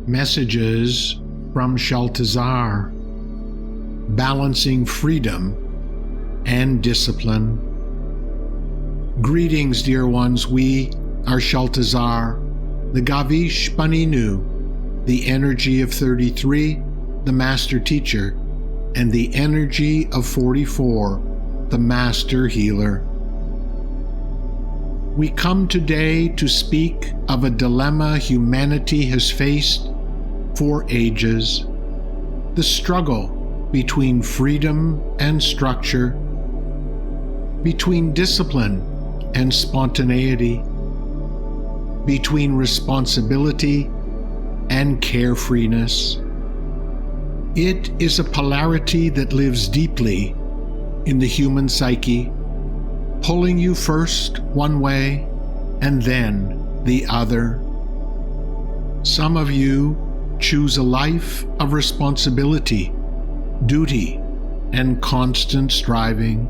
Messages from Shaltazar, balancing freedom and discipline. Greetings, dear ones. We are Shaltazar, the Gavish Baninu, the energy of 33, the Master Teacher, and the energy of 44, the Master Healer. We come today to speak of a dilemma humanity has faced for ages: the struggle between freedom and structure, between discipline and spontaneity, between responsibility and carefreeness. It is a polarity that lives deeply in the human psyche, pulling you first one way and then the other. Some of you choose a life of responsibility, duty, and constant striving.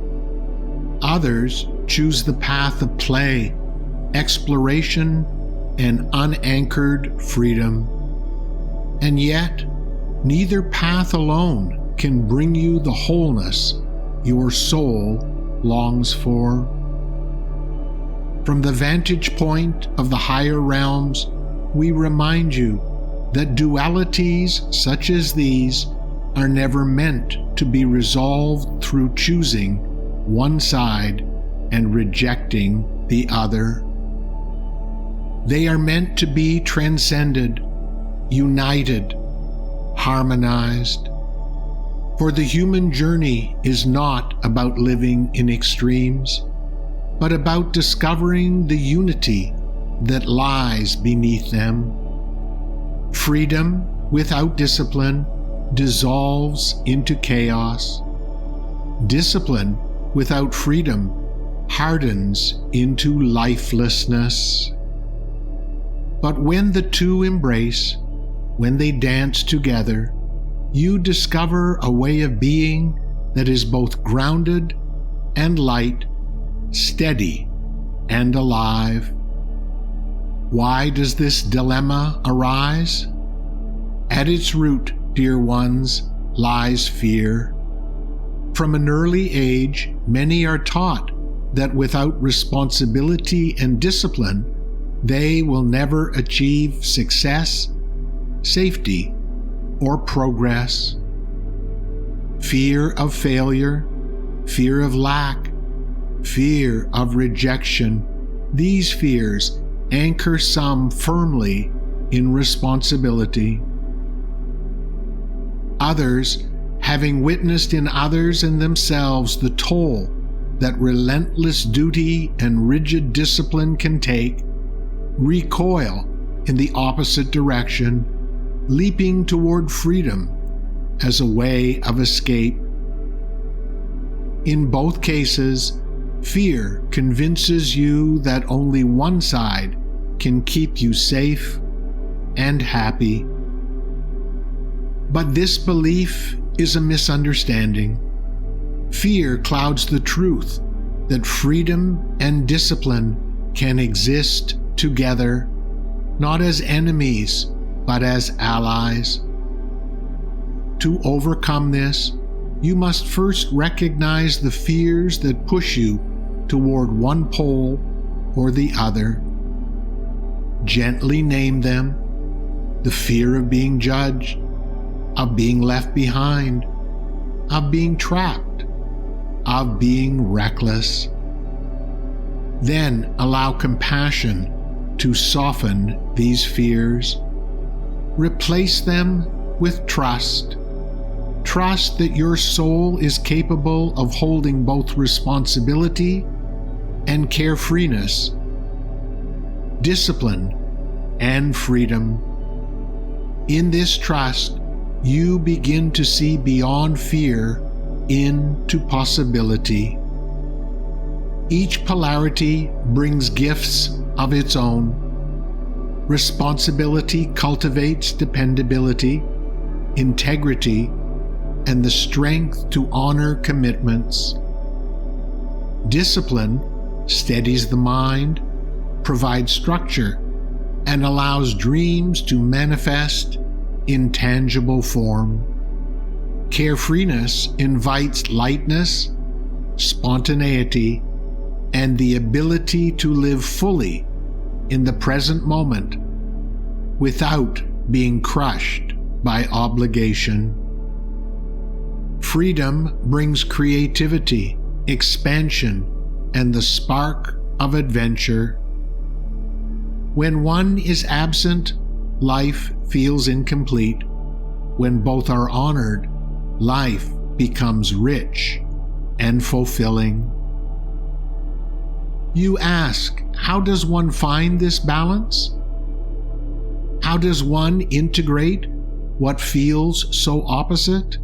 Others choose the path of play, exploration, and unanchored freedom. And yet, neither path alone can bring you the wholeness your soul longs for. From the vantage point of the higher realms, we remind you that dualities such as these are never meant to be resolved through choosing one side and rejecting the other. They are meant to be transcended, united, harmonized. For the human journey is not about living in extremes, but about discovering the unity that lies beneath them. Freedom without discipline dissolves into chaos. Discipline without freedom hardens into lifelessness. But when the two embrace, when they dance together, you discover a way of being that is both grounded and light, steady and alive. Why does this dilemma arise? At its root, dear ones, lies fear. From an early age, many are taught that without responsibility and discipline, they will never achieve success, safety, or progress. Fear of failure, fear of lack, fear of rejection, these fears anchor some firmly in responsibility. Others, having witnessed in others and themselves the toll that relentless duty and rigid discipline can take, recoil in the opposite direction, leaping toward freedom as a way of escape. In both cases, fear convinces you that only one side can keep you safe and happy. But this belief is a misunderstanding. Fear clouds the truth that freedom and discipline can exist together, not as enemies, but as allies. To overcome this, you must first recognize the fears that push you toward one pole or the other. Gently name them: the fear of being judged, of being left behind, of being trapped, of being reckless. Then allow compassion to soften these fears. Replace them with trust. Trust that your soul is capable of holding both responsibility and carefreeness, discipline and freedom. In this trust, you begin to see beyond fear into possibility. Each polarity brings gifts of its own. Responsibility cultivates dependability, integrity, and the strength to honor commitments. Discipline steadies the mind, provides structure, and allows dreams to manifest intangible form. Carefreeness invites lightness, spontaneity, and the ability to live fully in the present moment without being crushed by obligation. Freedom brings creativity, expansion, and the spark of adventure. When one is absent, life feels incomplete. When both are honored, life becomes rich and fulfilling. You ask, how does one find this balance? How does one integrate what feels so opposite?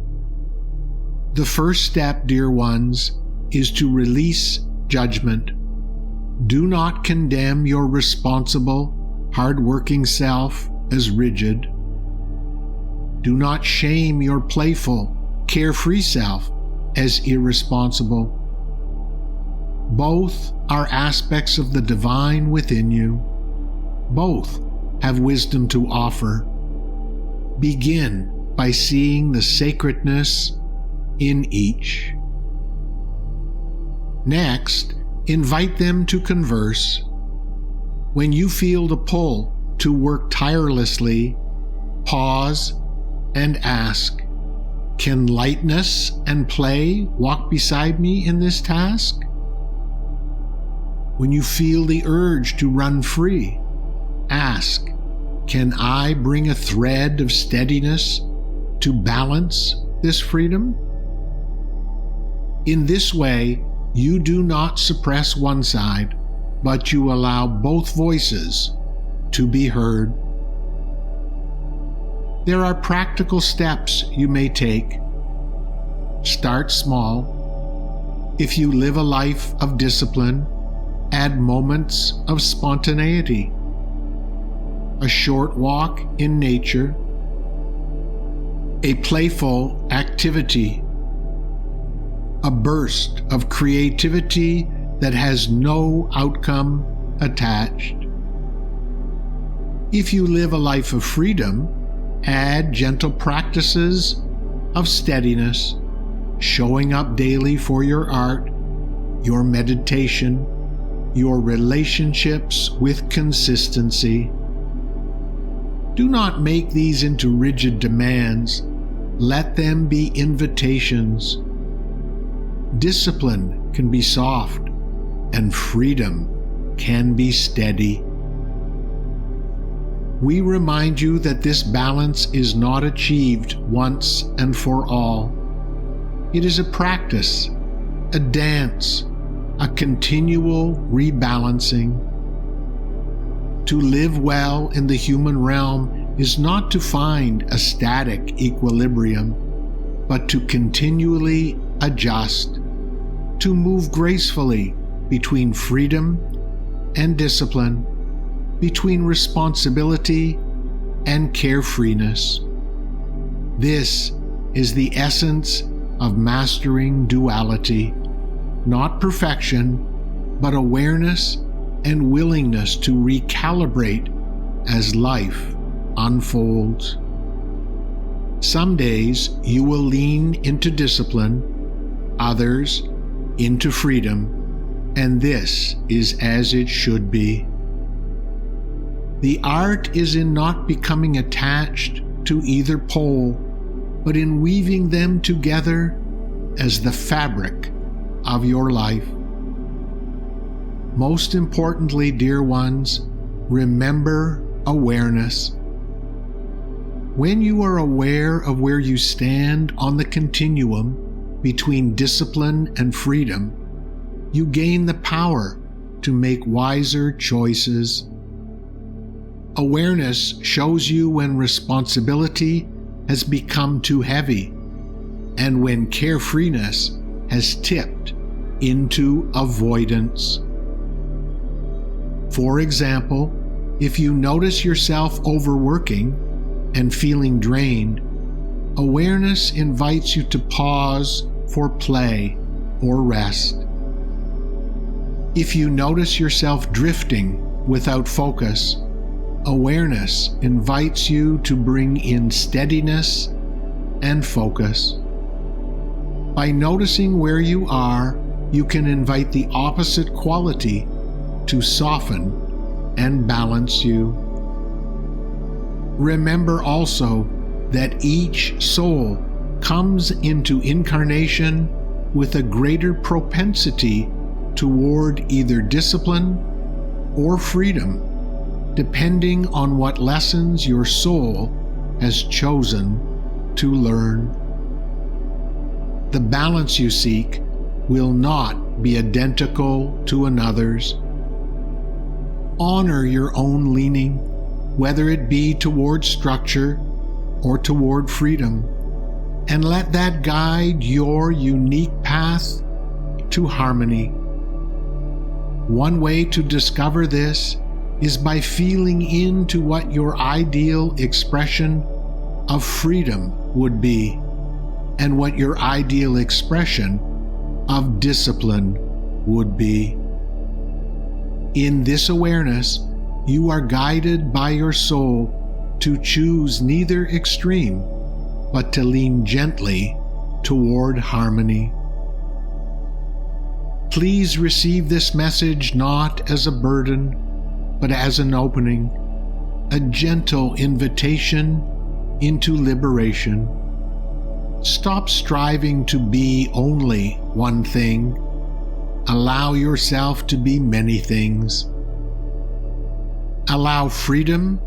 The first step, dear ones, is to release judgment. Do not condemn your responsible, hard-working self as rigid. Do not shame your playful, carefree self as irresponsible. Both are aspects of the divine within you. Both have wisdom to offer. Begin by seeing the sacredness in each. Next, invite them to converse. When you feel the pull to work tirelessly, pause and ask, can lightness and play walk beside me in this task? When you feel the urge to run free, ask, can I bring a thread of steadiness to balance this freedom? In this way, you do not suppress one side, but you allow both voices to be heard. There are practical steps you may take. Start small. If you live a life of discipline, add moments of spontaneity. A short walk in nature, a playful activity, a burst of creativity that has no outcome attached. If you live a life of freedom, add gentle practices of steadiness, showing up daily for your art, your meditation, your relationships with consistency. Do not make these into rigid demands. Let them be invitations. Discipline can be soft, and freedom can be steady. We remind you that this balance is not achieved once and for all. It is a practice, a dance, a continual rebalancing. To live well in the human realm is not to find a static equilibrium, but to continually adjust, to move gracefully between freedom and discipline, between responsibility and carefreeness. This is the essence of mastering duality, not perfection, but awareness and willingness to recalibrate as life unfolds. Some days you will lean into discipline, others into freedom, and this is as it should be. The art is in not becoming attached to either pole, but in weaving them together as the fabric of your life. Most importantly, dear ones, remember awareness. When you are aware of where you stand on the continuum between discipline and freedom, you gain the power to make wiser choices. Awareness shows you when responsibility has become too heavy and when carefreeness has tipped into avoidance. For example, if you notice yourself overworking and feeling drained, awareness invites you to pause for play or rest. If you notice yourself drifting without focus, Awareness invites you to bring in steadiness and focus. By noticing where you are, you can invite the opposite quality to soften and balance you. Remember also that each soul comes into incarnation with a greater propensity toward either discipline or freedom, depending on what lessons your soul has chosen to learn. The balance you seek will not be identical to another's. Honor your own leaning, whether it be toward structure or toward freedom, and let that guide your unique path to harmony. One way to discover this is by feeling into what your ideal expression of freedom would be, and what your ideal expression of discipline would be. In this awareness, you are guided by your soul to choose neither extreme, but to lean gently toward harmony. Please receive this message not as a burden, but as an opening, a gentle invitation into liberation. Stop striving to be only one thing. Allow yourself to be many things. Allow freedom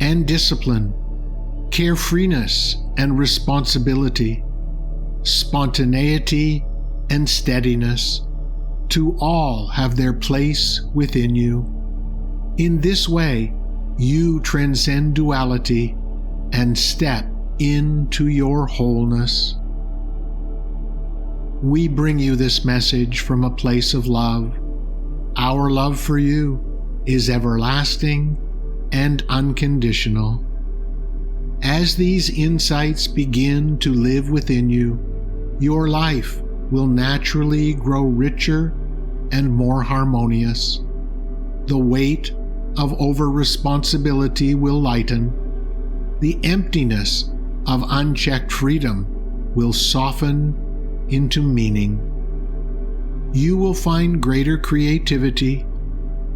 and discipline, carefreeness and responsibility, spontaneity and steadiness to all have their place within you. In this way, you transcend duality and step into your wholeness. We bring you this message from a place of love. Our love for you is everlasting and unconditional. As these insights begin to live within you, your life will naturally grow richer and more harmonious. The weight of over-responsibility will lighten. The emptiness of unchecked freedom will soften into meaning. You will find greater creativity,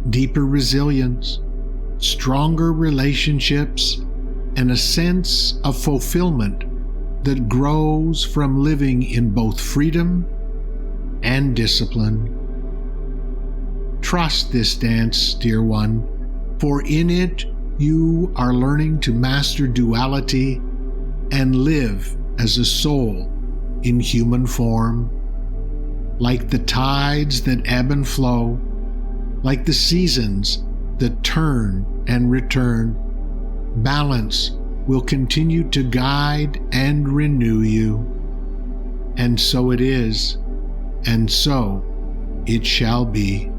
deeper resilience, stronger relationships, and a sense of fulfillment that grows from living in both freedom and discipline. Trust this dance, dear one, for in it you are learning to master duality and live as a soul in human form. Like the tides that ebb and flow, like the seasons that turn and return, balance will continue to guide and renew you. And so it is, and so it shall be.